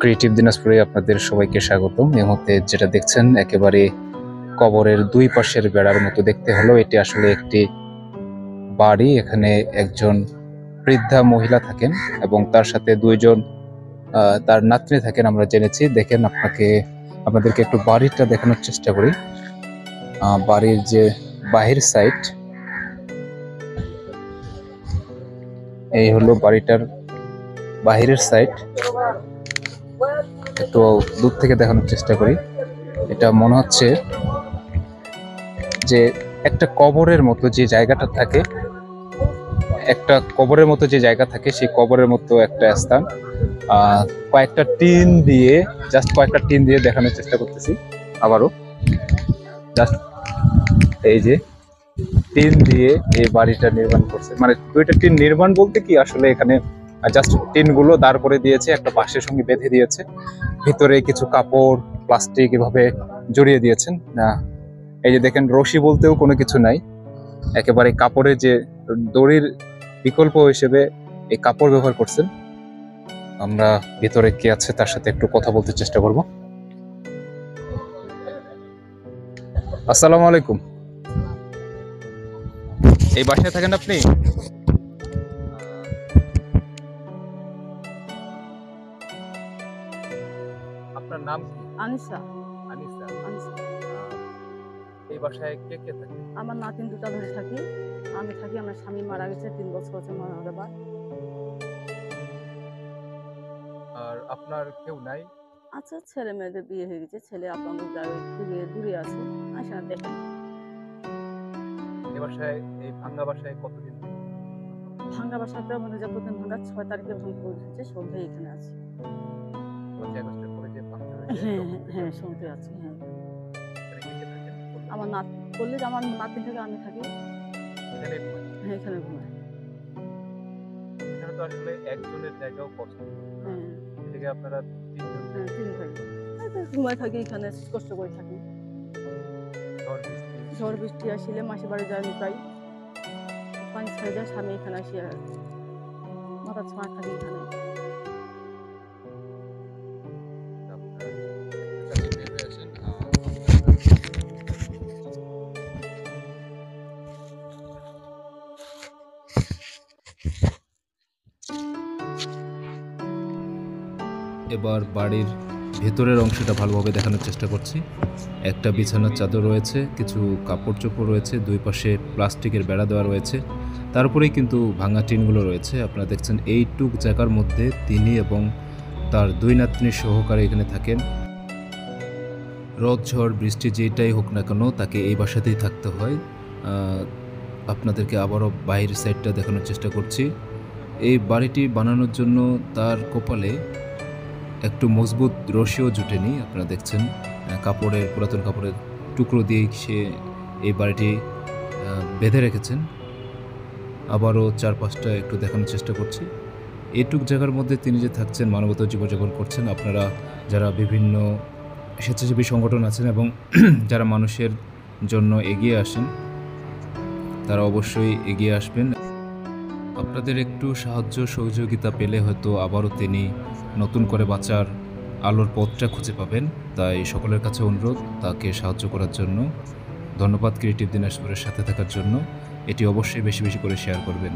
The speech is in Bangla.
ক্রিয়েটিভ দিনাজপুরে আপনাদের সবাইকে স্বাগতম। এই মুহূর্তে যেটা দেখছেন একেবারে কবরের দুই পাশের বেড়ার মতো দেখতে হলো। এটি আসলে একটি বাড়ি। এখানে একজন বৃদ্ধা মহিলা থাকেন এবং তার সাথে দুইজন তার নাতনি থাকেন আমরা জেনেছি। দেখেন আপনাদেরকে একটু বাড়িটা দেখানোর চেষ্টা করি। বাড়ির যে বাহির সাইড, এই হলো বাড়িটার বাহিরের সাইড। একটু দূর থেকে দেখানোর চেষ্টা করি। এটা মনে হচ্ছে যে একটা কবরের মতো যে জায়গাটা থাকে, একটা কবরের মতো যে জায়গা থাকে, সেই কবরের মতো একটা স্থান। কয়েকটা টিন দিয়ে দেখানোর চেষ্টা করতেছি। আবারও জাস্ট এই যে টিন দিয়ে এই বাড়িটা নির্মাণ করছে, মানে দুইটা টিন নির্মাণ বলতে কি, আসলে এখানে জাস্ট টিন গুলো দাঁড় করে দিয়েছে, একটা বাঁশের সঙ্গে বেঁধে দিয়েছে, ভিতরে কিছু কাপড় প্লাস্টিক এভাবে জড়িয়ে দিয়েছেন। এই যে দেখেন, রশি বলতেও কোনো কিছু নাই, একেবারে কাপড়ের যে দড়ির বিকল্প হিসেবে এই কাপড় ব্যবহার করছেন। আমরা ভিতরে কে আছে তার সাথে একটু কথা বলতে চেষ্টা করব। আসসালামু আলাইকুম। এই বাসায় থাকেন আপনি? আপনার নাম কি? আনিসা। আনিসা। এই বাসায় কে কে থাকে? আমার নাতিন দুটা ধরে থাকি, আমি থাকি। আমার স্বামী মারা গেছে 3 বছর হচ্ছে মারা যাবার। আর আপনার কেউ নাই? আচ্ছা, ছেলে মেয়েদের বিয়ে হয়ে গেছে। ছেলে আপনাদের দূরে আছে, আসে না দেখেন। এই বাসায়, এই ভাঙ্গা বাসায় কতদিন? ভাঙ্গা বাসাতে আমাদের যতদিন ভাঙ্গা 6 তারিখে ভাঙ পড়েছে, সন্ধ্যে এখানে আছি। হ্যাঁ, সন্ধ্যে আছি। হ্যাঁ, আমার নাতিন থেকে আমি থাকি। হ্যাঁ, এখানে ঘুমাই। এখানে তো আসলে একজনের জায়গাও কষ্ট। হ্যাঁ, এদিকে আপনারা তিন থাকি, ঘুমাই থাকি এখানে, কষ্ট করে থাকি। ঝড় বৃষ্টি আসলে মাসি বাড়ি যায় লুকাই, পানি ছেড়ে যায়, স্বামী এখানে আসি আর মাথা ছোঁয়া থাকি এখানে। এবার বাড়ির ভেতরের অংশটা ভালোভাবে দেখানোর চেষ্টা করছি। একটা বিছানার চাদর রয়েছে, কিছু কাপড় চোপড় রয়েছে, দুই পাশে প্লাস্টিকের বেড়া দেওয়া রয়েছে, তারপরেই কিন্তু ভাঙা টিনগুলো রয়েছে। আপনারা দেখছেন এইটুক জায়গার মধ্যে তিনি এবং তার দুই নাতনির সহকারে এখানে থাকেন। রোদ ঝড় বৃষ্টি যেটাই হোক না কেন, তাকে এই বাসাতেই থাকতে হয়। আপনাদেরকে আবারও বাইরের সাইডটা দেখানোর চেষ্টা করছি। এই বাড়িটি বানানোর জন্য তার কপালে একটু মজবুত রশিও জুটেনি। আপনারা দেখছেন পুরাতন কাপড়ের টুকরো দিয়ে সে এই বাড়িটি বেঁধে রেখেছেন। আবারও চারপাশটা একটু দেখানোর চেষ্টা করছি। এইটুক জায়গার মধ্যে তিনি যে থাকছেন, মানবত জীবনযাপন করছেন। আপনারা যারা বিভিন্ন স্বেচ্ছাসেবী সংগঠন আছেন এবং যারা মানুষের জন্য এগিয়ে আসেন, তারা অবশ্যই এগিয়ে আসবেন। আপনাদের একটু সাহায্য সহযোগিতা পেলে হয়তো আবারও তিনি নতুন করে বাঁচার আলোর পথটা খুঁজে পাবেন। তাই সকলের কাছে অনুরোধ তাকে সাহায্য করার জন্য। ধন্যবাদ ক্রিয়েটিভ দিনাজপুরের সাথে থাকার জন্য। এটি অবশ্যই বেশি বেশি করে শেয়ার করবেন।